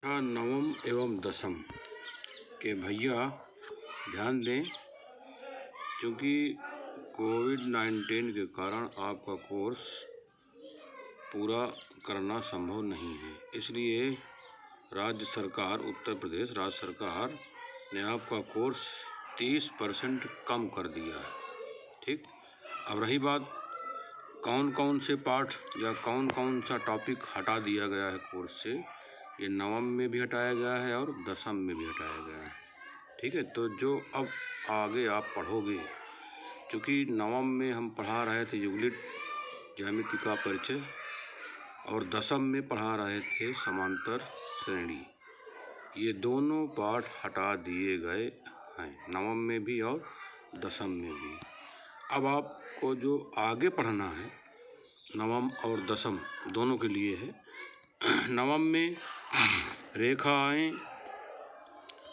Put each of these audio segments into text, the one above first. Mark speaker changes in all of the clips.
Speaker 1: नवम एवं दसम के भैया ध्यान दें, क्योंकि कोविड-19 के कारण आपका कोर्स पूरा करना संभव नहीं है। इसलिए राज्य सरकार, उत्तर प्रदेश राज्य सरकार ने आपका कोर्स 30% कम कर दिया है। ठीक, अब रही बात कौन कौन से पाठ या कौन कौन सा टॉपिक हटा दिया गया है कोर्स से। ये नवम में भी हटाया गया है और दसम में भी हटाया गया है। ठीक है, तो जो अब आगे आप पढ़ोगे, क्योंकि नवम में हम पढ़ा रहे थे युगलित ज्यामिति का परिचय और दसम में पढ़ा रहे थे समांतर श्रेणी। ये दोनों पाठ हटा दिए गए हैं, नवम में भी और दसम में भी। अब आपको जो आगे पढ़ना है नवम और दसम दोनों के लिए है। नवम में रेखाएं,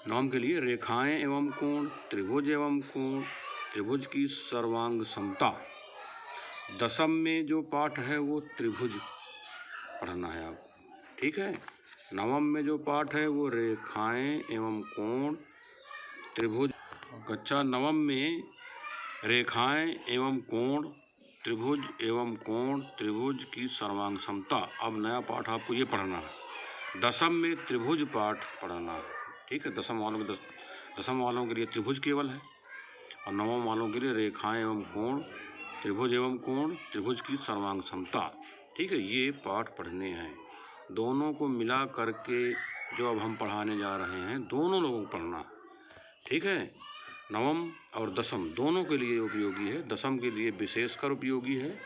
Speaker 1: नवम के लिए रेखाएं एवं कोण, त्रिभुज एवं कोण, त्रिभुज की सर्वांग समता। दसम में जो पाठ है वो त्रिभुज पढ़ना है आपको। ठीक है, नवम में जो पाठ है वो रेखाएं एवं कोण, त्रिभुज। कक्षा नवम में रेखाएं एवं कोण, त्रिभुज एवं कोण, त्रिभुज की सर्वांग समता। अब नया पाठ आपको ये पढ़ना है। दसम में त्रिभुज पाठ पढ़ना है। ठीक है, दसम वालों के लिए त्रिभुज केवल है और नवम वालों के लिए रेखाएं एवं कोण, त्रिभुज एवं कोण, त्रिभुज की सर्वांग समता। ठीक है, ये पाठ पढ़ने हैं। दोनों को मिला करके जो अब हम पढ़ाने जा रहे हैं, दोनों लोगों को पढ़ना। ठीक है, नवम और दसम दोनों के लिए उपयोगी है। दसम के लिए विशेषकर उपयोगी है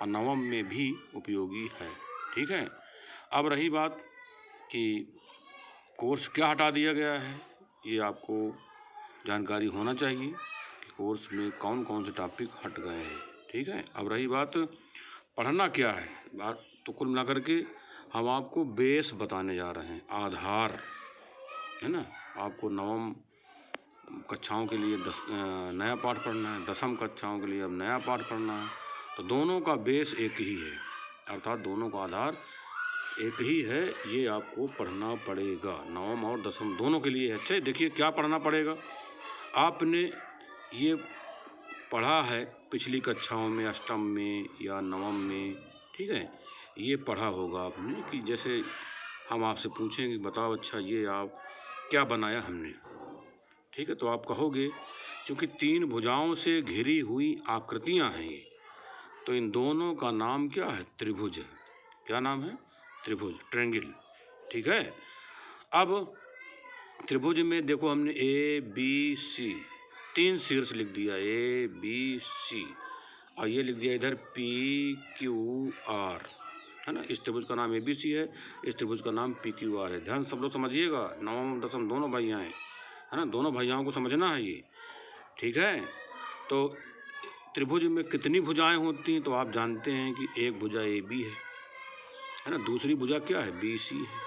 Speaker 1: और नवम में भी उपयोगी है। ठीक है, अब रही बात कि कोर्स क्या हटा दिया गया है, ये आपको जानकारी होना चाहिए कि कोर्स में कौन कौन से टॉपिक हट गए हैं। ठीक है, अब रही बात पढ़ना क्या है। बात तो कुल मिलाकर के हम आपको बेस बताने जा रहे हैं, आधार है ना। आपको नवम कक्षाओं के लिए नया पाठ पढ़ना है, दसम कक्षाओं के लिए अब नया पाठ पढ़ना है। तो दोनों का बेस एक ही है, अर्थात दोनों का आधार एक ही है। ये आपको पढ़ना पड़ेगा, नवम और दसम दोनों के लिए है। अच्छा, देखिए क्या पढ़ना पड़ेगा। आपने ये पढ़ा है पिछली कक्षाओं में, अष्टम में या नवम में। ठीक है, ये पढ़ा होगा आपने कि जैसे हम आपसे पूछेंगे बताओ अच्छा ये आप क्या बनाया हमने। ठीक है, तो आप कहोगे क्योंकि 3 भुजाओं से घिरी हुई आकृतियां हैं ये, तो इन दोनों का नाम क्या है, त्रिभुज है। क्या नाम है, त्रिभुज, ट्रायंगल। ठीक है, अब त्रिभुज में देखो हमने ए बी सी 3 शीर्ष लिख दिया, ए बी सी, और ये लिख दिया इधर पी क्यू आर, है ना। इस त्रिभुज का नाम ए बी सी है, इस त्रिभुज का नाम पी क्यू आर है। ध्यान सब लोग समझिएगा, नवम दसम दोनों भैया हैं, है ना, दोनों भैयाओं को समझना है ये। ठीक है, तो त्रिभुज में कितनी भुजाएं होती हैं, तो आप जानते हैं कि एक भुजा ए बी है ना, दूसरी भुजा क्या है, बी सी है,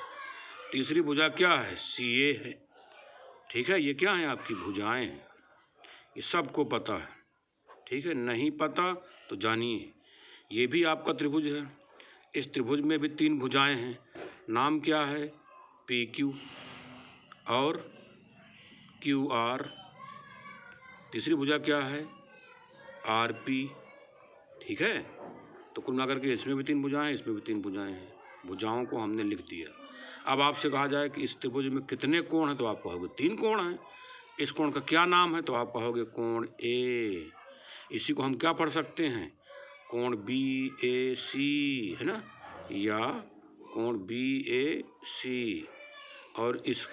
Speaker 1: तीसरी भुजा क्या है, सी ए है। ठीक है, ये क्या है, आपकी भुजाएं हैं, ये सबको पता है। ठीक है, नहीं पता तो जानिए, ये भी आपका त्रिभुज है। इस त्रिभुज में भी 3 भुजाएं हैं, नाम क्या है, पी क्यू और क्यू आर। तीसरी भुजा क्या है, आर पी। ठीक है, तो कुल मिलाकर के इसमें भी 3 भुजाएं हैं, इसमें भी 3 भुजाएं हैं। भुजाओं को हमने लिख दिया। अब आपसे कहा जाए कि इस त्रिभुज में कितने कोण हैं, तो आप कहोगे 3 कोण हैं। इस कोण का क्या नाम है, तो आप कहोगे कोण ए। इसी को हम क्या पढ़ सकते हैं, कोण बी ए सी, है ना, या कोण बी ए सी। और इस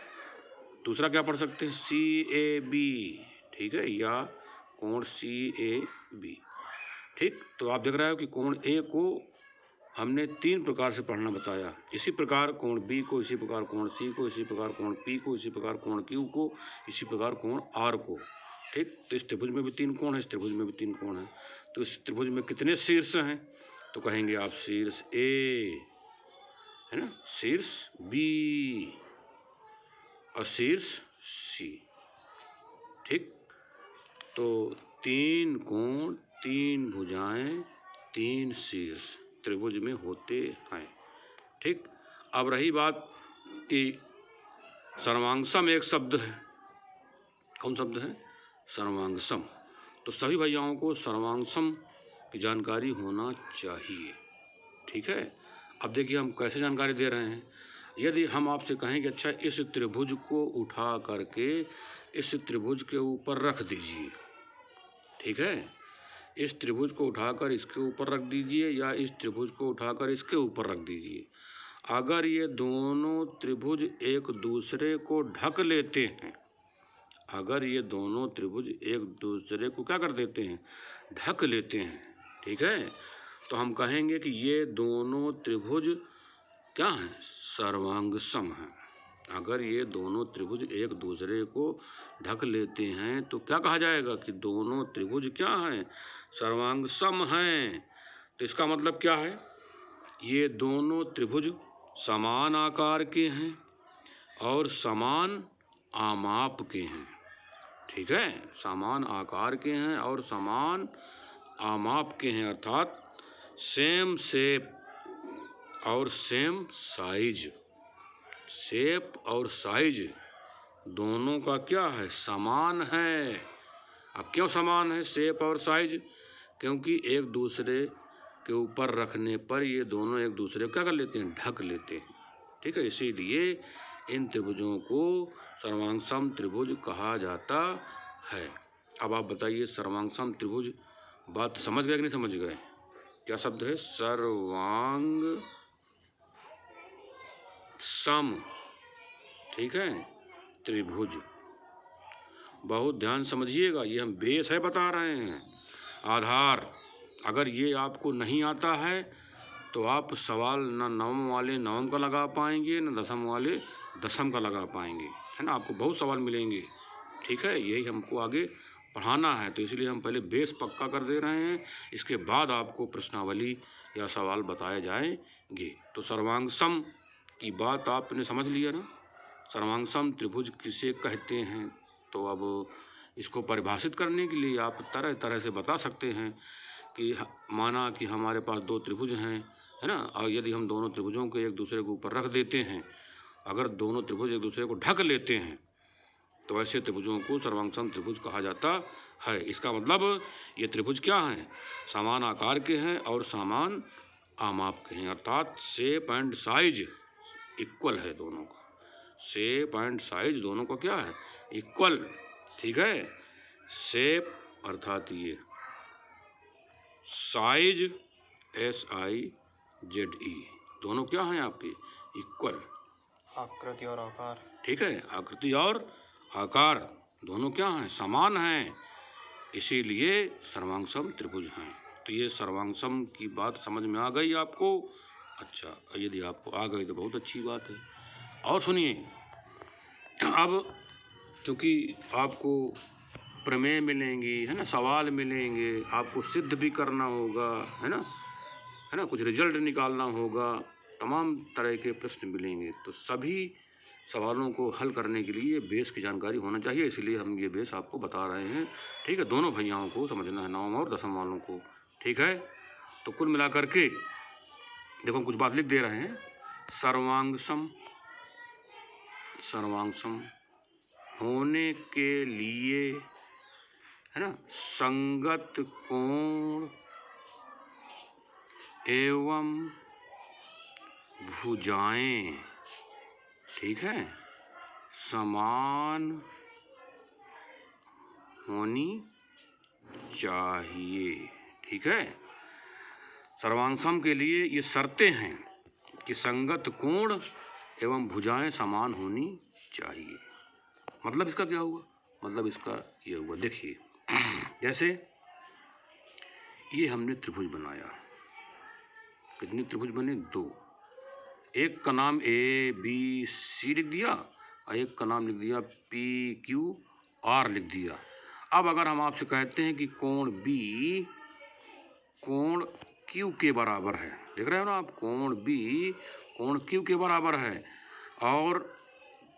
Speaker 1: दूसरा क्या पढ़ सकते हैं, सी ए बी। ठीक है, या कोण सी ए बी। ठीक, तो आप देख रहे हो कि कोण ए को हमने 3 प्रकार से पढ़ना बताया। इसी प्रकार कोण बी को, इसी प्रकार कोण सी को, इसी प्रकार कोण पी को, इसी प्रकार कोण क्यू को, इसी प्रकार कोण आर को। ठीक, तो इस त्रिभुज में भी 3 कोण है, इस त्रिभुज में भी 3 कोण है। तो इस त्रिभुज में कितने शीर्ष हैं, तो कहेंगे आप शीर्ष ए, है ना, शीर्ष बी और शीर्ष सी। ठीक, तो 3 कोण, 3 भुजाएं, 3 शीर्ष त्रिभुज में होते हैं। ठीक, अब रही बात कि सर्वांगसम एक शब्द है। कौन शब्द है? सर्वांगसम। तो सभी भैयाओं को सर्वांगसम की जानकारी होना चाहिए, ठीक है। अब देखिए हम कैसे जानकारी दे रहे हैं। यदि हम आपसे कहें कि अच्छा इस त्रिभुज को उठा करके इस त्रिभुज के ऊपर रख दीजिए, ठीक है, इस त्रिभुज को उठाकर इसके ऊपर रख दीजिए या इस त्रिभुज को उठाकर इसके ऊपर रख दीजिए। अगर ये दोनों त्रिभुज एक दूसरे को ढक लेते हैं, अगर ये दोनों त्रिभुज एक दूसरे को क्या कर देते हैं? ढक लेते हैं, ठीक है, तो हम कहेंगे कि ये दोनों त्रिभुज क्या हैं? सर्वांगसम हैं। अगर ये दोनों त्रिभुज एक दूसरे को ढक लेते हैं तो क्या कहा जाएगा? कि दोनों त्रिभुज क्या हैं? सर्वांगसम हैं। तो इसका मतलब क्या है? ये दोनों त्रिभुज समान आकार के हैं और समान आमाप के हैं, ठीक है, समान आकार के हैं और समान आमाप के हैं, अर्थात सेम शेप और सेम साइज। शेप और साइज दोनों का क्या है? समान है। अब क्यों समान है शेप और साइज? क्योंकि एक दूसरे के ऊपर रखने पर ये दोनों एक दूसरे को क्या कर लेते हैं? ढक लेते हैं, ठीक है। इसीलिए इन त्रिभुजों को सर्वांगसम त्रिभुज कहा जाता है। अब आप बताइए सर्वांगसम त्रिभुज बात समझ गए कि नहीं समझ गए? क्या शब्द है? सर्वांग सम, ठीक है, त्रिभुज। बहुत ध्यान समझिएगा, ये हम बेस है बता रहे हैं, आधार। अगर ये आपको नहीं आता है तो आप सवाल न नवम वाले नवम का लगा पाएंगे न दसम वाले दसम का लगा पाएंगे, है ना। आपको बहुत सवाल मिलेंगे, ठीक है, यही हमको आगे पढ़ाना है। तो इसलिए हम पहले बेस पक्का कर दे रहे हैं, इसके बाद आपको प्रश्नावली या सवाल बताए जाएंगे। तो सर्वांगसम की बात आपने समझ लिया ना। सर्वांगसम त्रिभुज किसे कहते हैं? तो अब इसको परिभाषित करने के लिए आप तरह तरह से बता सकते हैं कि माना कि हमारे पास दो त्रिभुज हैं, है ना, और यदि हम दोनों त्रिभुजों को एक दूसरे के ऊपर रख देते हैं, अगर दोनों त्रिभुज एक दूसरे को ढक लेते हैं तो ऐसे त्रिभुजों को सर्वांगसम त्रिभुज कहा जाता है। इसका मतलब ये त्रिभुज क्या हैं? समान आकार के हैं और समान आमाप के हैं, अर्थात शेप एंड साइज इक्वल है दोनों का। शेप एंड साइज दोनों का क्या है? इक्वल, ठीक है। शेप अर्थात ये, साइज SIZE, दोनों क्या हैं आपके? इक्वल।
Speaker 2: आकृति और आकार,
Speaker 1: ठीक है, आकृति और आकार दोनों क्या हैं? समान हैं, इसीलिए सर्वांगसम त्रिभुज हैं। तो ये सर्वांगसम की बात समझ में आ गई आपको? अच्छा, यदि आपको आ गई तो बहुत अच्छी बात है। और सुनिए, अब चूँकि आपको प्रमेय मिलेंगी, है ना, सवाल मिलेंगे, आपको सिद्ध भी करना होगा, है ना, कुछ रिजल्ट निकालना होगा, तमाम तरह के प्रश्न मिलेंगे। तो सभी सवालों को हल करने के लिए बेस की जानकारी होना चाहिए, इसलिए हम ये बेस आपको बता रहे हैं, ठीक है। दोनों भैयाओं को समझना है, नवम और दसम वालों को, ठीक है। तो कुल मिलाकर के देखो हम कुछ बात लिख दे रहे हैं। सर्वांगसम, सर्वांगसम होने के लिए, है ना, संगत कोण एवं भुजाएं, ठीक है, समान होनी चाहिए, ठीक है। सर्वांगसम के लिए ये शर्तें हैं कि संगत कोण एवं भुजाएं समान होनी चाहिए। मतलब इसका क्या हुआ? मतलब इसका ये हुआ, देखिए, जैसे ये हमने त्रिभुज बनाया, कितने त्रिभुज बने? दो। एक का नाम ABC लिख दिया और एक का नाम लिख दिया PQR लिख दिया। अब अगर हम आपसे कहते हैं कि कोण B कोण Q के बराबर है, देख रहे हो ना आप, कोण B कोण Q के बराबर है और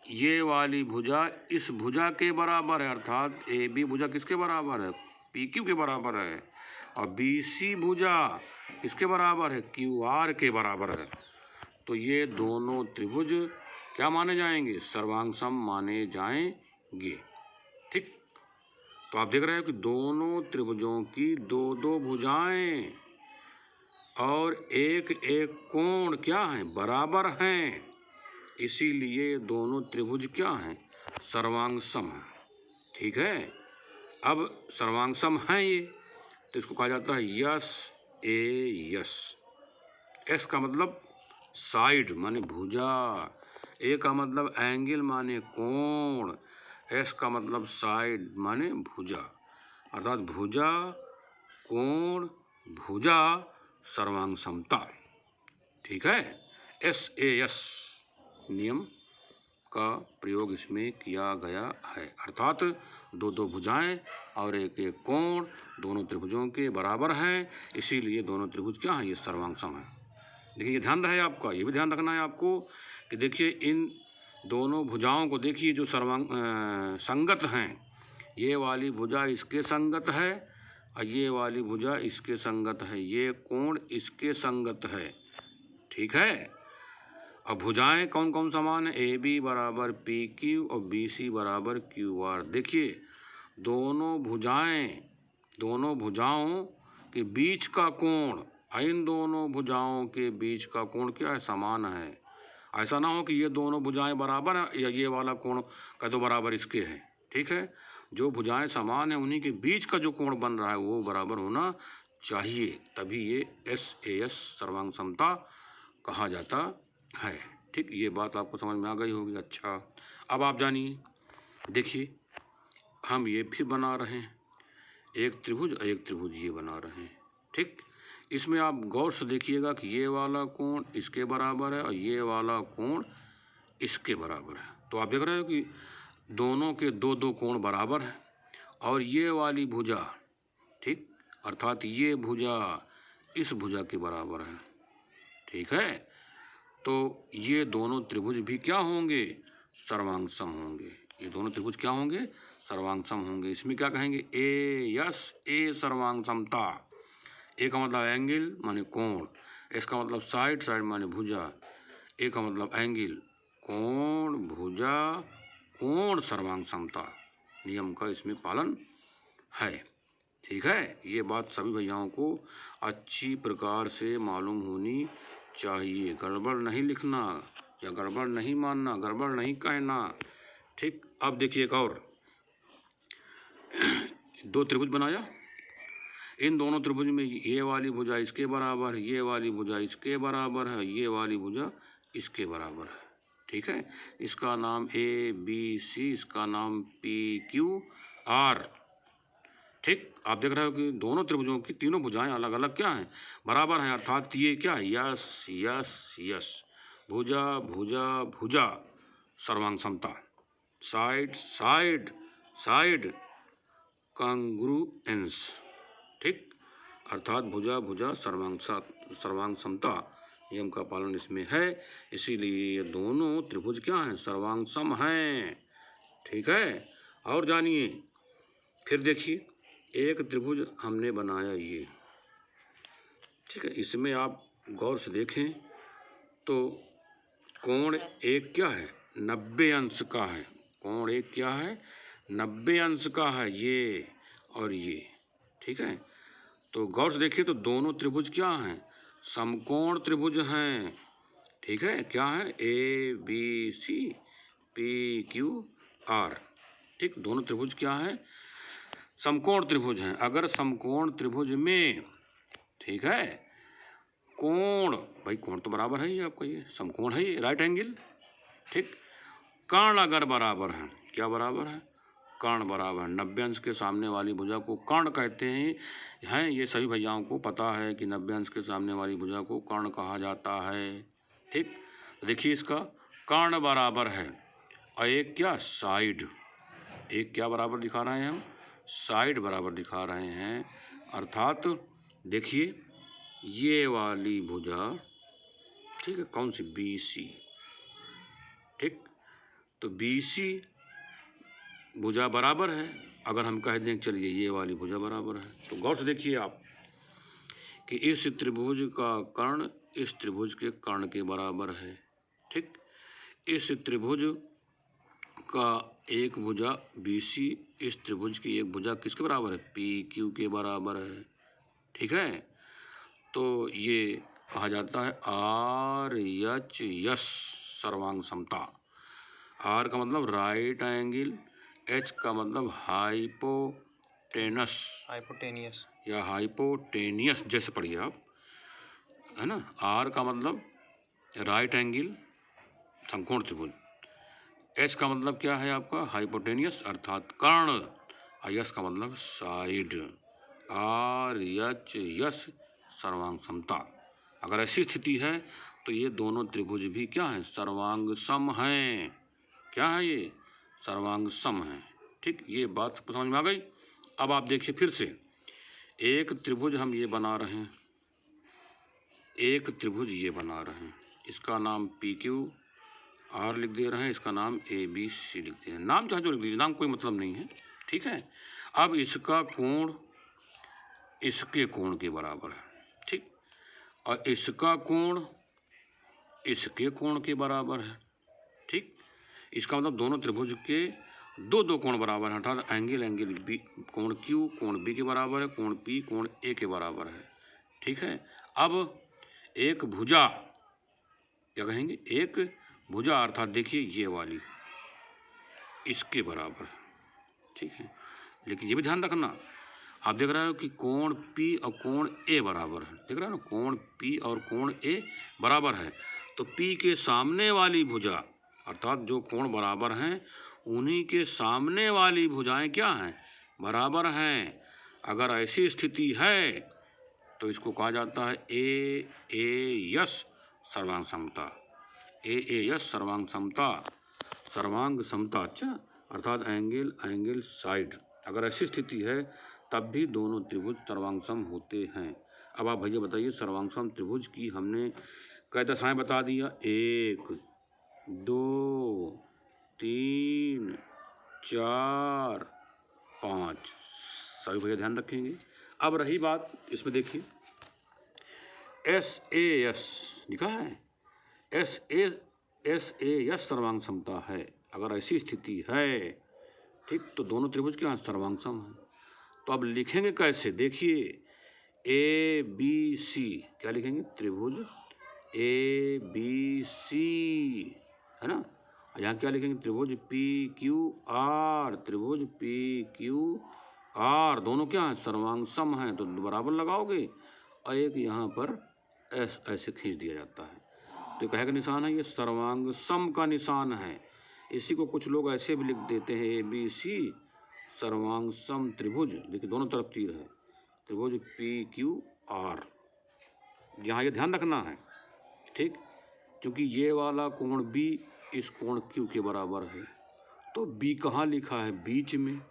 Speaker 1: ये वाली भुजा इस भुजा के बराबर है, अर्थात AB भुजा किसके बराबर है? PQ के बराबर है, और BC भुजा किसके बराबर है? QR के बराबर है। तो ये दोनों त्रिभुज क्या माने जाएंगे? सर्वांग सम माने जाएंगे। ठीक, तो आप देख रहे हो कि दोनों त्रिभुजों की दो दो भुजाएं और एक एक कोण क्या है? बराबर हैं, इसीलिए दोनों त्रिभुज क्या हैं? सर्वांग सम है। ठीक है, अब सर्वांग सम है ये, तो इसको कहा जाता है यस ए यस। एस का मतलब साइड माने भुजा, ए का मतलब एंगल माने कोण, एस का मतलब साइड माने भुजा, अर्थात भुजा कोण भुजा सर्वांग समता। ठीक है, SAS नियम का प्रयोग इसमें किया गया है, अर्थात दो दो भुजाएं और एक एक कोण दोनों त्रिभुजों के बराबर हैं, इसीलिए दोनों त्रिभुज क्या हैं? ये सर्वांग सम है। देखिए, ये ध्यान रहे आपका, ये भी ध्यान रखना है आपको कि देखिए इन दोनों भुजाओं को देखिए जो संगत हैं, ये वाली भुजा इसके संगत है और ये वाली भुजा इसके संगत है, ये कोण इसके संगत है। ठीक है, अब भुजाएं कौन कौन समान है? AB बराबर PQ और BC बराबर QR। देखिए दोनों भुजाओं के बीच का कोण, इन दोनों भुजाओं के बीच का कोण क्या है? समान है। ऐसा ना हो कि ये दोनों भुजाएं बराबर हैं या ये वाला कोण का तो बराबर इसके है। ठीक है, जो भुजाएं समान हैं उन्हीं के बीच का जो कोण बन रहा है वो बराबर होना चाहिए, तभी ये SAS सर्वांग समता कहा जाता है। ठीक, ये बात आपको समझ में आ गई होगी। अच्छा, अब आप जानिए, देखिए हम ये भी बना रहे हैं, एक त्रिभुज ये बना रहे हैं। ठीक, इसमें आप गौर से देखिएगा कि ये वाला कोण इसके बराबर है और ये वाला कोण इसके बराबर है। तो आप देख रहे हो कि दोनों के दो दो कोण बराबर हैं और ये वाली भुजा, ठीक, अर्थात ये भुजा इस भुजा के बराबर है। ठीक है, तो ये दोनों त्रिभुज भी क्या होंगे? सर्वांग सम होंगे। ये दोनों त्रिभुज क्या होंगे? सर्वांग सम होंगे। इसमें क्या कहेंगे? ए सर्वांग समता। ए का मतलब एंगल माने कोण, इसका मतलब साइड माने भुजा, ए का मतलब एंगल कोण भुजा कोण सर्वांग समता नियम का इसमें पालन है। ठीक है, ये बात सभी भैयाओं को अच्छी प्रकार से मालूम होनी चाहिए। गड़बड़ नहीं लिखना या गड़बड़ नहीं मानना, गड़बड़ नहीं कहना। ठीक, अब देखिए एक और, दो त्रिभुज बनाया, इन दोनों त्रिभुज में ये वाली भुजा इसके बराबर है, ये वाली भुजा इसके बराबर है, ये वाली भुजा इसके बराबर है। ठीक है, इसका नाम ABC, इसका नाम PQR। ठीक, आप देख रहे हो कि दोनों त्रिभुजों की तीनों भुजाएं अलग अलग क्या हैं? बराबर हैं, अर्थात ये क्या है? यस यस यस, भुजा भुजा भुजा सर्वांग समता, साइड साइड साइड कांग्रुएंस। ठीक, अर्थात भुजा भुजा सर्वांग समता नियम का पालन इसमें है, इसीलिए ये दोनों त्रिभुज क्या हैं? सर्वांग सम हैं। ठीक है, और जानिए, फिर देखिए एक त्रिभुज हमने बनाया ये। ठीक है, इसमें आप गौर से देखें तो कोण एक क्या है? 90 अंश का है। कोण एक क्या है? 90 अंश का है, ये और ये। ठीक है, तो गौर से देखिए तो दोनों त्रिभुज क्या हैं? समकोण त्रिभुज हैं। ठीक है, क्या है? ABC PQR। ठीक, दोनों त्रिभुज क्या हैं? समकोण त्रिभुज हैं। अगर समकोण त्रिभुज में, ठीक है, कोण, भाई कोण तो बराबर है ही आपका, ये समकोण है, ये राइट एंगल। ठीक, कर्ण अगर बराबर है, क्या बराबर है? कर्ण बराबर है। 90 अंश के सामने वाली भुजा को कर्ण कहते हैं। ये सभी भैयाओं को पता है कि 90 अंश के सामने वाली भुजा को कर्ण कहा जाता है। ठीक, देखिए इसका कर्ण बराबर है और एक क्या? साइड। एक क्या बराबर दिखा रहे हैं हम? साइड बराबर दिखा रहे हैं, अर्थात देखिए ये वाली भुजा, ठीक है, कौन सी? BC। ठीक, तो BC भुजा बराबर है। अगर हम कह दें चलिए ये वाली भुजा बराबर है, तो गौर से देखिए आप कि इस त्रिभुज का कर्ण इस त्रिभुज के कर्ण के बराबर है। ठीक, इस त्रिभुज का एक भुजा BC इस त्रिभुज की एक भुजा किसके बराबर है? PQ के बराबर है। ठीक है, तो ये कहा जाता है RHS सर्वांग समता। R का मतलब राइट एंगल, H का मतलब हाइपोटेनस
Speaker 2: हाइपोटेनियस।
Speaker 1: या हाइपोटेनियस जैसे पढ़िए आप, है ना। R का मतलब राइट एंगल समकोण त्रिभुज, H का मतलब क्या है आपका? हाइपोटेनियस अर्थात कर्ण, S का मतलब साइड। RHS सर्वांग समता। अगर ऐसी स्थिति है तो ये दोनों त्रिभुज भी क्या हैं? सर्वांग सम हैं। क्या है ये? सर्वांग सम है। ठीक, ये बात समझ में आ गई। अब आप देखिए फिर से, एक त्रिभुज हम ये बना रहे हैं, एक त्रिभुज ये बना रहे हैं, इसका नाम PQR लिख दे रहे हैं, इसका नाम ABC लिख दे रहे हैं। नाम चाहे जो लिख दीजिए, नाम कोई मतलब नहीं है। ठीक है, अब इसका कोण इसके कोण के बराबर है। ठीक, और इसका कोण इसके कोण के बराबर है। ठीक, इसका मतलब दोनों त्रिभुज के दो दो कोण बराबर हैं, अर्थात एंगल B, कोण Q कोण B के बराबर है, कोण P कोण A के बराबर है। ठीक है, अब एक भुजा, क्या कहेंगे? एक भुजा अर्थात देखिए ये वाली इसके बराबर है। ठीक है, लेकिन ये भी ध्यान रखना, आप देख रहे हो कि कोण P और कोण A बराबर है। देख रहे हो ना, कोण P और कोण A बराबर है, तो P के सामने वाली भुजा अर्थात जो कोण बराबर हैं उन्हीं के सामने वाली भुजाएं क्या हैं? बराबर हैं। अगर ऐसी स्थिति है तो इसको कहा जाता है AAS सर्वांग समता। AAS सर्वांग समता, सर्वांग समता, अच्छा, अर्थात एंगल साइड। अगर ऐसी स्थिति है तब भी दोनों त्रिभुज सर्वांगसम होते हैं। अब आप भैया बताइए, सर्वांगसम त्रिभुज की हमने कई दशाएं बता दिया, 1 2 3 4 5, सभी भैया ध्यान रखेंगे। अब रही बात, इसमें देखिए SAS लिखा है, SAS सर्वांग समता है। अगर ऐसी स्थिति है, ठीक, तो दोनों त्रिभुज क्या हैं? सर्वांगसम हैं। तो अब लिखेंगे कैसे? देखिए ABC, क्या लिखेंगे? त्रिभुज ABC, है ना। यहाँ क्या लिखेंगे? त्रिभुज PQR, त्रिभुज PQR, दोनों क्या हैं? सर्वांगसम हैं, तो बराबर लगाओगे और एक यहाँ पर ऐसे खींच दिया जाता है, तो कहे का निशान है, ये सर्वांगसम का निशान है। इसी को कुछ लोग ऐसे भी लिख देते हैं, ABC सर्वांगसम त्रिभुज। देखिए दोनों तरफ तीर है, त्रिभुज PQR। यहाँ ये ध्यान रखना है, ठीक, क्योंकि ये वाला कोण B इस कोण Q के बराबर है, तो B कहाँ लिखा है? बीच में,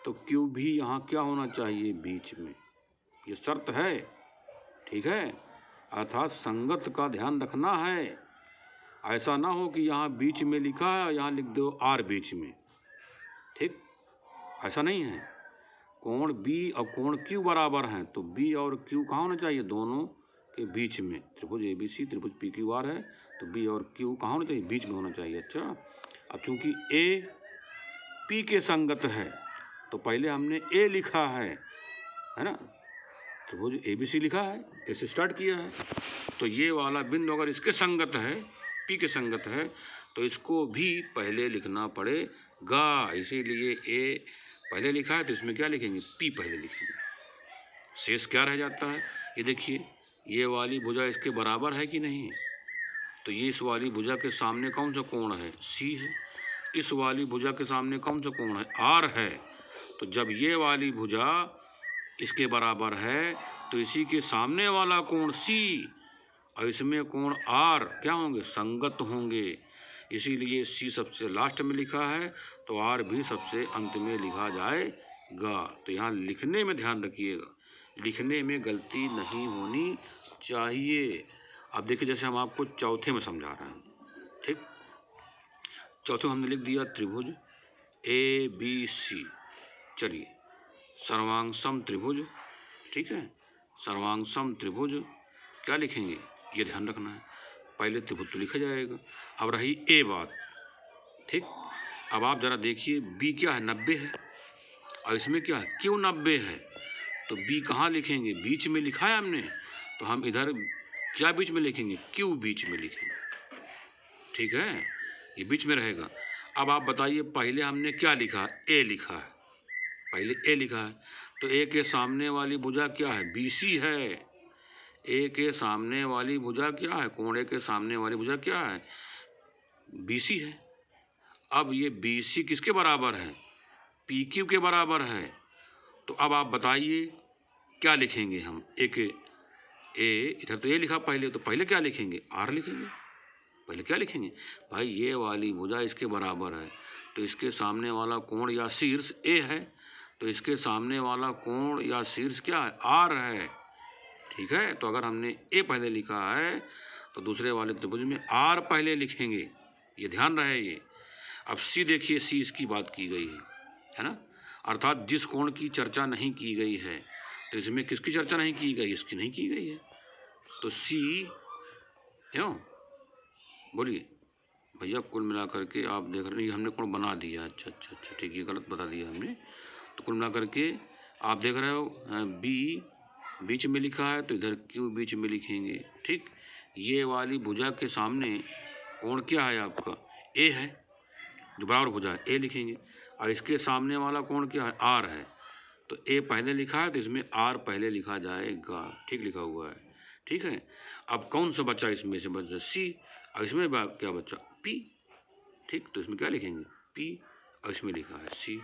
Speaker 1: तो Q भी यहाँ क्या होना चाहिए? बीच में। ये शर्त है, ठीक है, अर्थात संगत का ध्यान रखना है। ऐसा ना हो कि यहाँ बीच में लिखा है, यहाँ लिख दो R बीच में, ठीक, ऐसा नहीं है। कोण B और कोण Q बराबर हैं, तो B और Q कहाँ होना चाहिए? दोनों के बीच में। त्रिभुज ABC त्रिभुज PQR है, तो B और Q कहाँ होना चाहिए? बीच में होना चाहिए। अच्छा, अब चूंकि A P के संगत है तो पहले हमने A लिखा है ना, त्रिभुज ABC लिखा है, ऐसे स्टार्ट किया है, तो ये वाला बिंदु अगर इसके संगत है, P के संगत है, तो इसको भी पहले लिखना पड़ेगा। इसीलिए A पहले लिखा है तो इसमें क्या लिखेंगे? P पहले लिखेंगे। शेष क्या रह जाता है? ये देखिए, ये वाली भुजा इसके बराबर है कि नहीं? तो ये इस वाली भुजा के सामने कौन सा कोण है? C है। इस वाली भुजा के सामने कौन सा कोण है? R है। तो जब ये वाली भुजा इसके बराबर है तो इसी के सामने वाला कोण C और इसमें कोण R क्या होंगे? संगत होंगे। इसीलिए C सबसे लास्ट में लिखा है, तो R भी सबसे अंत में लिखा जाएगा। तो यहाँ लिखने में ध्यान रखिएगा, लिखने में गलती नहीं होनी चाहिए। अब देखिए, जैसे हम आपको चौथे में समझा रहे हैं, ठीक, चौथे में हमने लिख दिया त्रिभुज ABC। चलिए, सर्वांगसम त्रिभुज, ठीक है, सर्वांगसम त्रिभुज क्या लिखेंगे? ये ध्यान रखना है, पहले त्रिभुज तो लिखा जाएगा। अब रही ए बात, ठीक। अब आप जरा देखिए बी क्या है, 90 है, और इसमें क्या है, क्यों 90 है, तो बी कहाँ लिखेंगे, बीच में लिखा है हमने, तो हम इधर क्या बीच में लिखेंगे, क्यों बीच में लिखेंगे, ठीक है, ये बीच में रहेगा। अब आप बताइए पहले हमने क्या लिखा, ए लिखा है, पहले ए लिखा है, तो ए के सामने वाली भुजा क्या है, बीसी है। ए के सामने वाली भुजा क्या है, कोण के सामने वाली भुजा क्या है, बीसी है। अब ये बीसी किसके बराबर है, पी क्यू के बराबर है। तो अब आप बताइए क्या लिखेंगे हम, एक ए, इधर तो ए लिखा पहले, तो पहले क्या लिखेंगे, आर लिखेंगे। पहले क्या लिखेंगे भाई, ये वाली भुजा इसके बराबर है, तो इसके सामने वाला कोण या शीर्ष ए है, तो इसके सामने वाला कोण या शीर्ष क्या है, आर है, ठीक है। तो अगर हमने ए पहले लिखा है तो दूसरे वाले त्रिभुज में आर पहले लिखेंगे, ये ध्यान रहे ये। अब सी देखिए, सी इसकी बात की गई है ना, अर्थात जिस कोण की चर्चा नहीं की गई है, तो इसमें किसकी चर्चा नहीं की गई, इसकी नहीं की गई है, तो सी क्यों, बोलिए भैया। कुल मिला करके आप देख रहे हैं हमने कोण बना दिया, अच्छा अच्छा अच्छा ठीक, ये गलत बता दिया हमने। तो कुल मिला करके आप देख रहे हो बी बीच में लिखा है, तो इधर क्यों बीच में लिखेंगे, ठीक। ये वाली भुजा के सामने कोण क्या है आपका, ए है, जो बराबर भुजा है, ए लिखेंगे, और इसके सामने वाला कोण क्या है, आर है, तो ए पहले लिखा है तो इसमें आर पहले लिखा जाएगा, ठीक लिखा हुआ है, ठीक है। अब कौन सा बच्चा इसमें से बचा, सी, और इसमें क्या बच्चा, पी, ठीक। तो इसमें क्या लिखेंगे, पी, और इसमें लिखा है सी,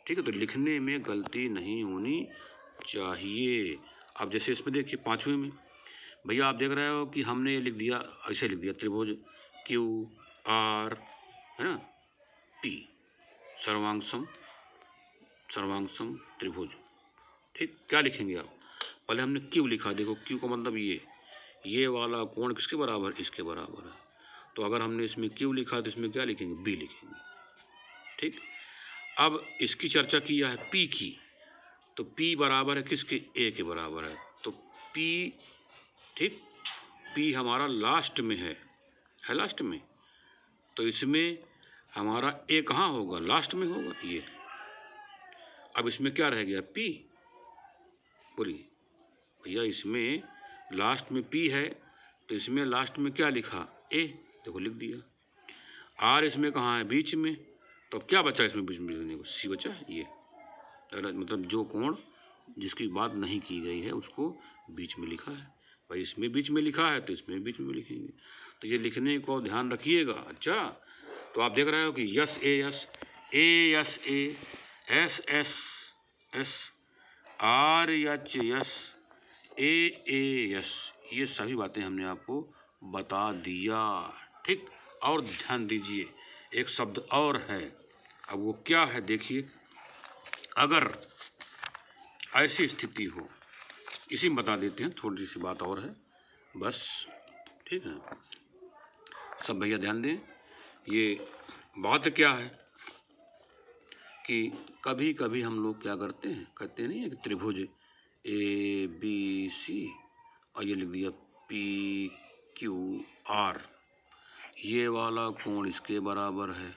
Speaker 1: ठीक है। तो लिखने में गलती नहीं होनी चाहिए। अब जैसे इसमें देखिए पाँचवें में भैया आप देख रहे हो कि हमने ये लिख दिया, ऐसे लिख दिया, त्रिभुज क्यू आर है ना, पी, सर्वांगसम त्रिभुज, ठीक। क्या लिखेंगे आप, पहले हमने क्यू लिखा, देखो क्यू का मतलब ये वाला कोण किसके बराबर, इसके बराबर है, तो अगर हमने इसमें क्यू लिखा तो इसमें क्या लिखेंगे, बी लिखेंगे, ठीक। अब इसकी चर्चा किया है पी की, तो पी बराबर है किसके, ए के बराबर है, तो पी, ठीक, पी हमारा लास्ट में है लास्ट में, तो इसमें हमारा ए कहाँ होगा, लास्ट में होगा ये। अब इसमें क्या रह गया, पी, बोलिए भैया, इसमें लास्ट में पी है, तो इसमें लास्ट में क्या लिखा, ए, देखो लिख दिया। आर इसमें कहाँ है, बीच में, तो अब क्या बचा इसमें बीच में लिखने को, सी बचा, ये मतलब जो कोण जिसकी बात नहीं की गई है उसको बीच में लिखा है, भाई इसमें बीच में लिखा है तो इसमें बीच में लिखेंगे, तो ये लिखने को ध्यान रखिएगा। अच्छा, तो आप देख रहे हो कि S A S, A S A, S S S, R H S, A S, ये सभी बातें हमने आपको बता दिया, ठीक। और ध्यान दीजिए एक शब्द और है, अब वो क्या है देखिए, अगर ऐसी स्थिति हो, इसी में बता देते हैं, थोड़ी सी बात और है बस, ठीक है। सब भैया ध्यान दें, ये बात क्या है कि कभी कभी हम लोग क्या करते हैं, कहते नहीं है कि त्रिभुज ए बी सी, और ये लिख दिया पी क्यू आर, ये वाला कोण इसके बराबर है,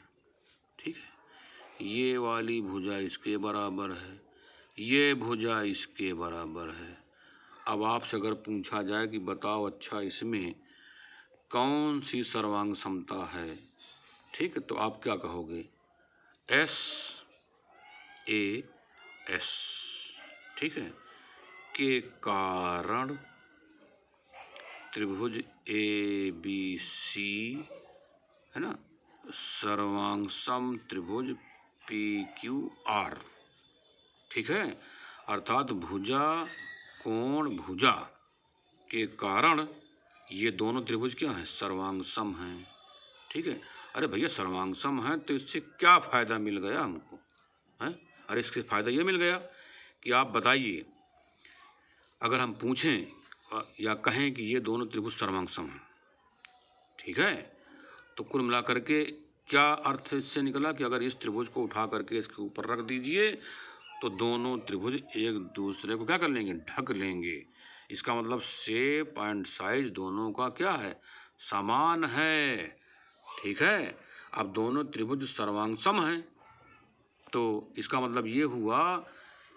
Speaker 1: ठीक है, ये वाली भुजा इसके बराबर है, ये भुजा इसके बराबर है। अब आपसे अगर पूछा जाए कि बताओ अच्छा इसमें कौन सी सर्वांग समता है, ठीक है, तो आप क्या कहोगे, एस ए एस, ठीक है, के कारण त्रिभुज ए बी सी है ना, सर्वांगसम त्रिभुज पी क्यू आर, ठीक है, अर्थात भुजा कोण भुजा के कारण ये दोनों त्रिभुज क्या हैं, सर्वांगसम हैं, ठीक है। अरे भैया सर्वांगसम है तो इससे क्या फ़ायदा मिल गया हमको, हैं, अरे इससे फ़ायदा ये मिल गया कि आप बताइए, अगर हम पूछें या कहें कि ये दोनों त्रिभुज सर्वांगसम हैं, ठीक है, तो कुल मिला करके क्या अर्थ इससे निकला कि अगर इस त्रिभुज को उठा करके इसके ऊपर रख दीजिए तो दोनों त्रिभुज एक दूसरे को क्या कर लेंगे, ढक लेंगे। इसका मतलब शेप एंड साइज दोनों का क्या है, समान है। ठीक है, अब दोनों त्रिभुज सर्वांग सम हैं, तो इसका मतलब ये हुआ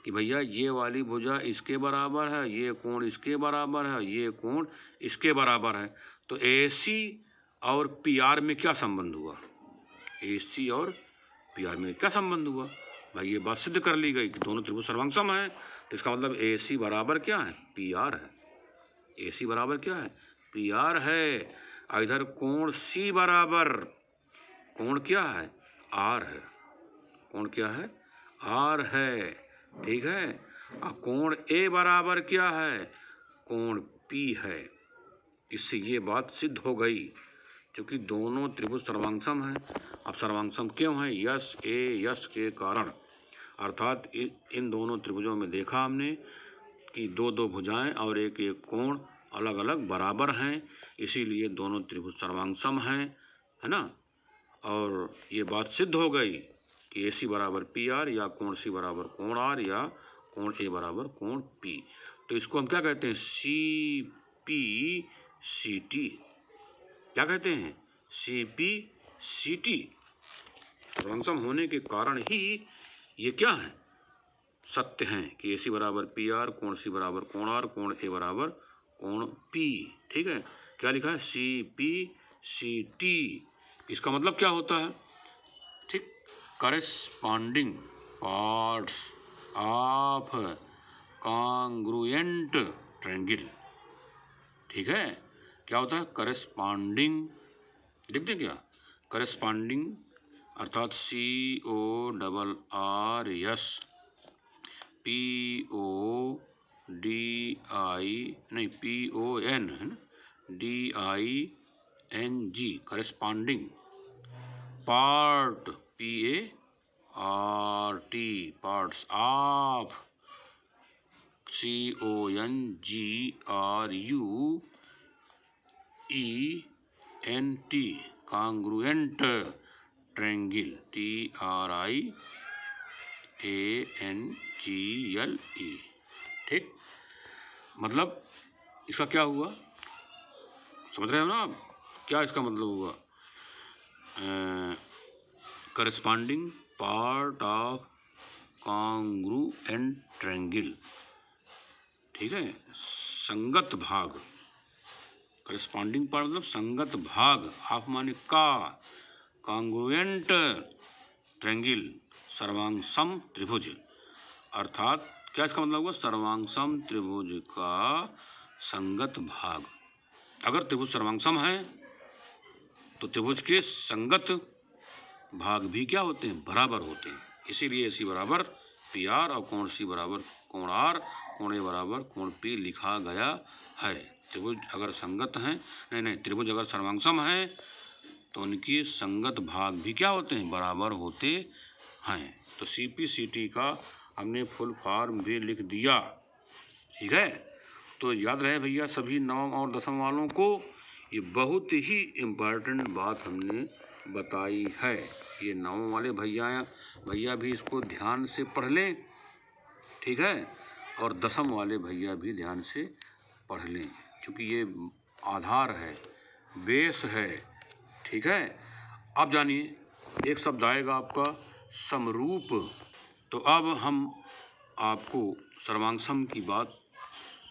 Speaker 1: कि भैया ये वाली भुजा इसके बराबर है, ये कोण इसके बराबर है, ये कोण इसके बराबर है। तो AC और PR में क्या संबंध हुआ? AC और PR में क्या संबंध हुआ? भाई ये बात सिद्ध कर ली गई कि दोनों त्रिभुज सर्वांग सम हैं, तो इसका मतलब AC बराबर क्या है? PR है। AC बराबर क्या है? PR है। इधर कोण C बराबर कोण क्या है? R है। कोण क्या है? R है। ठीक है, अब कोण A बराबर क्या है? कोण P है। इससे ये बात सिद्ध हो गई, क्योंकि दोनों त्रिभुज सर्वांगसम हैं। अब सर्वांगसम क्यों है? यश ए यश के कारण, अर्थात इन दोनों त्रिभुजों में देखा हमने कि दो दो भुजाएं और एक एक कोण अलग अलग बराबर हैं, इसीलिए दोनों त्रिभुज सर्वांगसम हैं, है ना। और ये बात सिद्ध हो गई कि AC बराबर PR या कोण C बराबर कोण R या कोण A बराबर कोण P। तो इसको हम क्या कहते हैं? CPCT। क्या कहते हैं? CPCT। सर्वांगसम होने के कारण ही ये क्या है? सत्य हैं कि AC बराबर PR, कोण C बराबर कोण R, कोण A बराबर कोण P। ठीक है, क्या लिखा है? CPCT। इसका मतलब क्या होता है? ठीक, corresponding parts of congruent triangle. ठीक है, क्या होता है? करेस्पॉन्डिंग, लिख दें क्या? करेस्पॉन्डिंग अर्थात CORRS PON है ना, DING, corresponding part PART, parts of CONGRUENT, congruent triangle, TRIANGLE। ठीक, मतलब इसका क्या हुआ? समझ रहे हो ना आप? क्या इसका मतलब हुआ? Corresponding part of congruent triangle. ठीक है, संगत भाग। करेस्पॉन्डिंग पार्ट मतलब संगत भाग, ऑफ माने का, कॉन्ग्रुएंट ट्रायंगल सर्वांगसम त्रिभुज, अर्थात क्या इसका मतलब हुआ? सर्वांगसम त्रिभुज का संगत भाग। अगर त्रिभुज सर्वांगसम है तो त्रिभुज के संगत भाग भी क्या होते हैं? बराबर होते हैं। इसीलिए AC बराबर PR और कोण C बराबर कोण R, कोण A बराबर कोण P लिखा गया है। त्रिभुज अगर संगत हैं, नहीं त्रिभुज अगर सर्वांगसम है तो उनकी संगत भाग भी क्या होते हैं? बराबर होते हैं। तो CPCT का हमने फुल फॉर्म भी लिख दिया। ठीक है, तो याद रहे भैया सभी नवम और दसम वालों को, ये बहुत ही इम्पोर्टेंट बात हमने बताई है। ये नवम वाले भैया भी इसको ध्यान से पढ़ लें। ठीक है, और दसम वाले भैया भी ध्यान से पढ़ लें, क्योंकि ये आधार है, बेस है। ठीक है, अब जानिए एक शब्द आएगा आपका समरूप। तो अब हम आपको सर्वांगसम की बात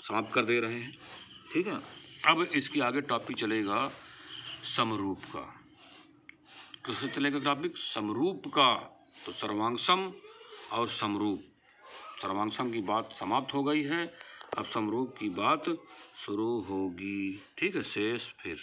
Speaker 1: समाप्त कर दे रहे हैं। ठीक है, अब इसके आगे टॉपिक चलेगा समरूप का। किससे चलेगा टॉपिक? समरूप का। तो सर्वांगसम और समरूप, सर्वांगसम की बात समाप्त हो गई है, अब समरूप की बात शुरू होगी। ठीक है, शेष फिर